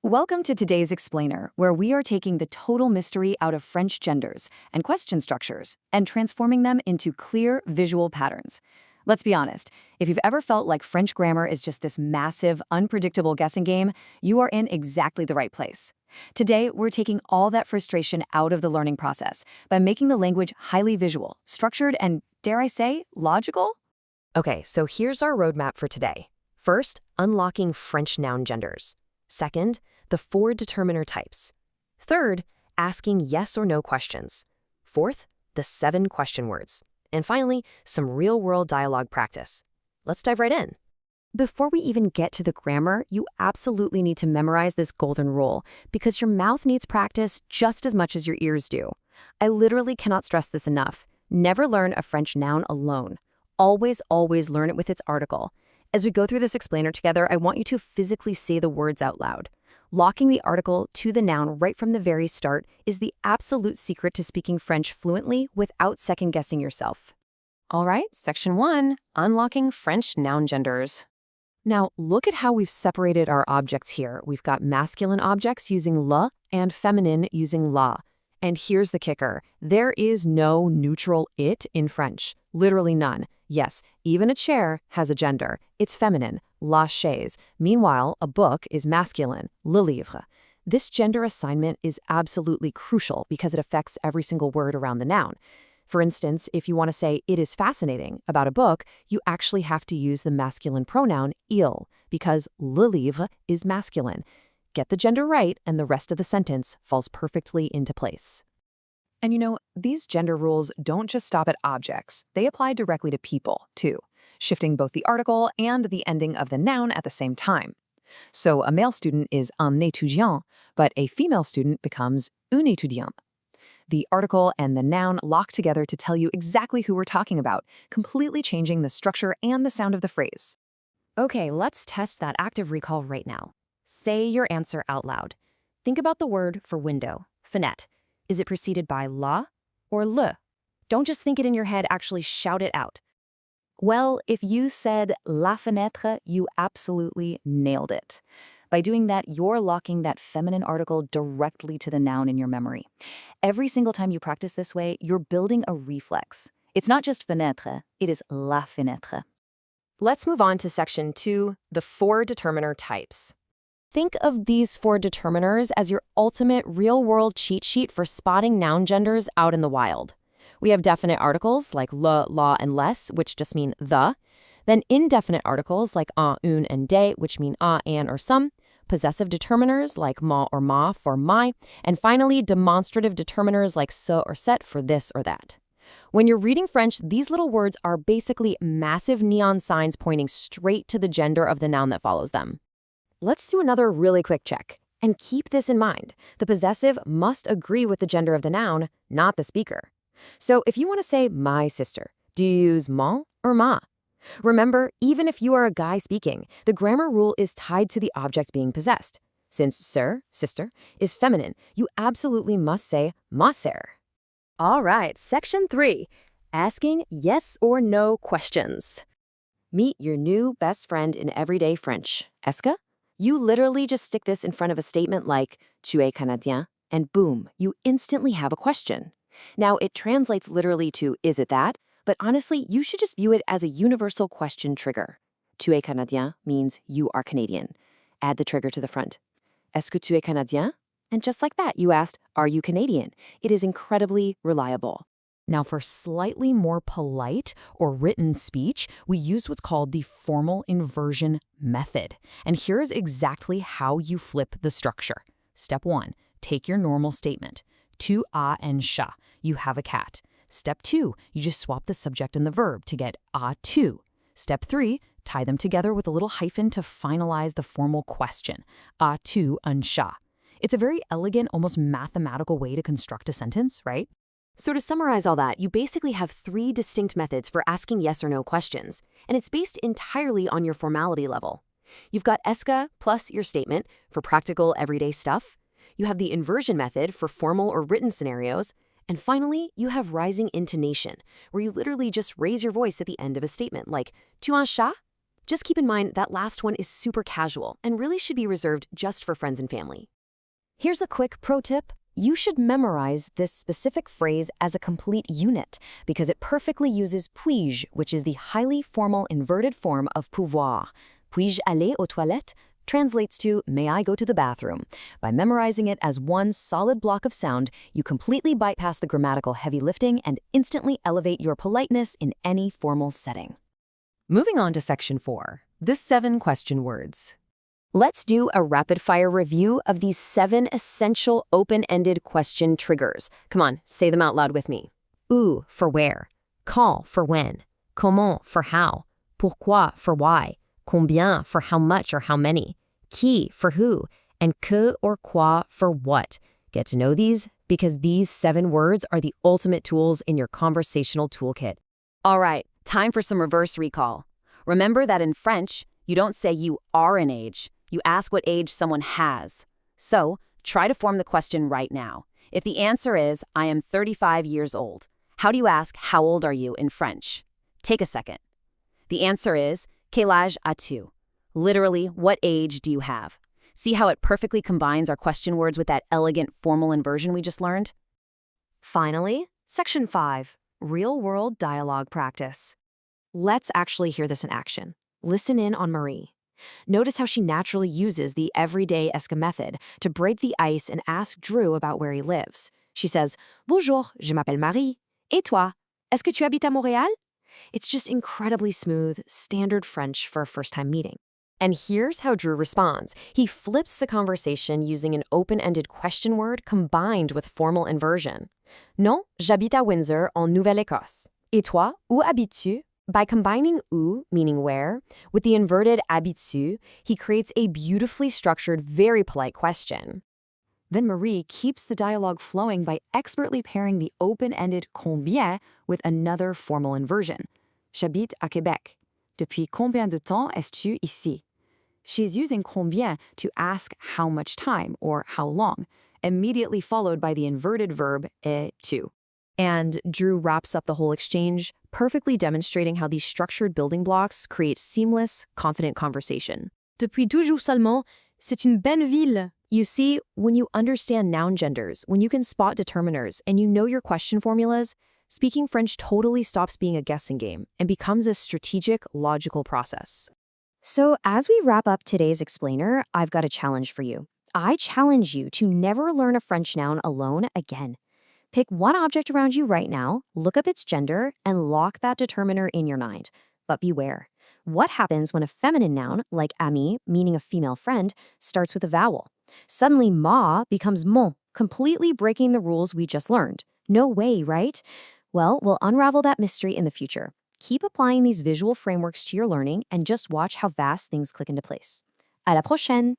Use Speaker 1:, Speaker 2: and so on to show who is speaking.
Speaker 1: Welcome to today's Explainer, where we are taking the total mystery out of French genders and question structures and transforming them into clear visual patterns. Let's be honest, if you've ever felt like French grammar is just this massive, unpredictable guessing game, you are in exactly the right place. Today, we're taking all that frustration out of the learning process by making the language highly visual, structured, and, dare I say, logical?
Speaker 2: Okay, so here's our roadmap for today. First, unlocking French noun genders. Second, the 4 determiner types. Third, asking yes or no questions. Fourth, the 7 question words. And finally, some real-world dialogue practice. Let's dive right in.
Speaker 1: Before we even get to the grammar, you absolutely need to memorize this golden rule because your mouth needs practice just as much as your ears do. I literally cannot stress this enough. Never learn a French noun alone. Always, always learn it with its article. As we go through this explainer together, I want you to physically say the words out loud. Locking the article to the noun right from the very start is the absolute secret to speaking French fluently without second-guessing yourself.
Speaker 2: All right, section 1, unlocking French noun genders. Now, look at how we've separated our objects here. We've got masculine objects using le and feminine using la. And here's the kicker. There is no neutral it in French. Literally none. Yes, even a chair has a gender. It's feminine, la chaise. Meanwhile, a book is masculine, le livre. This gender assignment is absolutely crucial because it affects every single word around the noun. For instance, if you want to say it is fascinating about a book, you actually have to use the masculine pronoun il because le livre is masculine. Get the gender right and the rest of the sentence falls perfectly into place. And you know, these gender rules don't just stop at objects. They apply directly to people, too, shifting both the article and the ending of the noun at the same time. So a male student is un étudiant, but a female student becomes une étudiante. The article and the noun lock together to tell you exactly who we're talking about, completely changing the structure and the sound of the phrase.
Speaker 3: Okay, let's test that active recall right now. Say your answer out loud. Think about the word for window, fenêtre. Is it preceded by la or le? Don't just think it in your head, actually shout it out.
Speaker 1: Well, if you said la fenêtre, you absolutely nailed it. By doing that, you're locking that feminine article directly to the noun in your memory. Every single time you practice this way, you're building a reflex. It's not just fenêtre, it is la fenêtre.
Speaker 2: Let's move on to section 2, the 4 determiner types.
Speaker 3: Think of these 4 determiners as your ultimate real-world cheat sheet for spotting noun genders out in the wild. We have definite articles like le, la, and les, which just mean the. Then indefinite articles like un, une, and des, which mean an, or some. Possessive determiners like ma or ma for my. And finally, demonstrative determiners like ce or cet for this or that. When you're reading French, these little words are basically massive neon signs pointing straight to the gender of the noun that follows them.
Speaker 2: Let's do another really quick check. And keep this in mind. The possessive must agree with the gender of the noun, not the speaker. So if you want to say my sister, do you use mon or ma? Remember, even if you are a guy speaking, the grammar rule is tied to the object being possessed. Since sir, sister, is feminine, you absolutely must say ma sœur.
Speaker 3: All right, section 3, asking yes or no questions.
Speaker 2: Meet your new best friend in everyday French. Est-ce que? You literally just stick this in front of a statement like tu es Canadien, and boom, you instantly have a question. Now, it translates literally to is it that? But honestly, you should just view it as a universal question trigger. Tu es Canadien means you are Canadian. Add the trigger to the front. Est-ce que tu es Canadien? And just like that, you asked, are you Canadian? It is incredibly reliable.
Speaker 3: Now, for slightly more polite or written speech, we use what's called the formal inversion method. And here's exactly how you flip the structure. Step 1, take your normal statement. Tu as un chat, you have a cat. Step 2, you just swap the subject and the verb to get as-tu. Step 3, tie them together with a little hyphen to finalize the formal question. As-tu un chat? It's a very elegant, almost mathematical way to construct a sentence, right?
Speaker 2: So to summarize all that, you basically have 3 distinct methods for asking yes or no questions, and it's based entirely on your formality level. You've got est-ce que plus your statement for practical everyday stuff. You have the inversion method for formal or written scenarios. And finally, you have rising intonation, where you literally just raise your voice at the end of a statement, like tu as un chat?
Speaker 1: Just keep in mind that last one is super casual and really should be reserved just for friends and family. Here's a quick pro tip. You should memorize this specific phrase as a complete unit because it perfectly uses puis-je, which is the highly formal inverted form of pouvoir. Puis-je aller aux toilettes translates to may I go to the bathroom. By memorizing it as one solid block of sound, you completely bypass the grammatical heavy lifting and instantly elevate your politeness in any formal setting.
Speaker 2: Moving on to Section 4, the 7 question words.
Speaker 1: Let's do a rapid-fire review of these 7 essential open-ended question triggers. Come on, say them out loud with me. Où for where, quand for when, comment for how, pourquoi for why, combien for how much or how many, qui for who, and que or quoi for what. Get to know these because these 7 words are the ultimate tools in your conversational toolkit. All right, time for some reverse recall. Remember that in French, you don't say you are an age. You ask what age someone has. So, try to form the question right now. If the answer is, I am 35 years old, how do you ask, how old are you in French? Take a second. The answer is, quel âge as-tu? Literally, what age do you have? See how it perfectly combines our question words with that elegant formal inversion we just learned?
Speaker 3: Finally, Section 5, Real-World Dialogue Practice. Let's actually hear this in action. Listen in on Marie. Notice how she naturally uses the everyday esque method to break the ice and ask Drew about where he lives. She says, Bonjour, je m'appelle Marie. Et toi? Est-ce que tu habites à Montréal? It's just incredibly smooth, standard French for a first-time meeting. And here's how Drew responds. He flips the conversation using an open-ended question word combined with formal inversion. Non, j'habite à Windsor, en Nouvelle-Écosse. Et toi, où habites-tu? By combining où, meaning where, with the inverted habites-tu, he creates a beautifully structured, very polite question. Then Marie keeps the dialogue flowing by expertly pairing the open-ended combien with another formal inversion. J'habite à Québec. Depuis combien de temps es-tu ici? She's using combien to ask how much time or how long, immediately followed by the inverted verb tu. And Drew wraps up the whole exchange, perfectly demonstrating how these structured building blocks create seamless, confident conversation.
Speaker 4: Depuis toujours seulement, c'est une belle ville.
Speaker 3: You see, when you understand noun genders, when you can spot determiners, and you know your question formulas, speaking French totally stops being a guessing game and becomes a strategic, logical process. So as we wrap up today's explainer, I've got a challenge for you. I challenge you to never learn a French noun alone again. Pick one object around you right now, look up its gender, and lock that determiner in your mind. But beware. What happens when a feminine noun, like ami, meaning a female friend, starts with a vowel? Suddenly, ma becomes mon, completely breaking the rules we just learned. No way, right? Well, we'll unravel that mystery in the future. Keep applying these visual frameworks to your learning and just watch how fast things click into place. À la prochaine!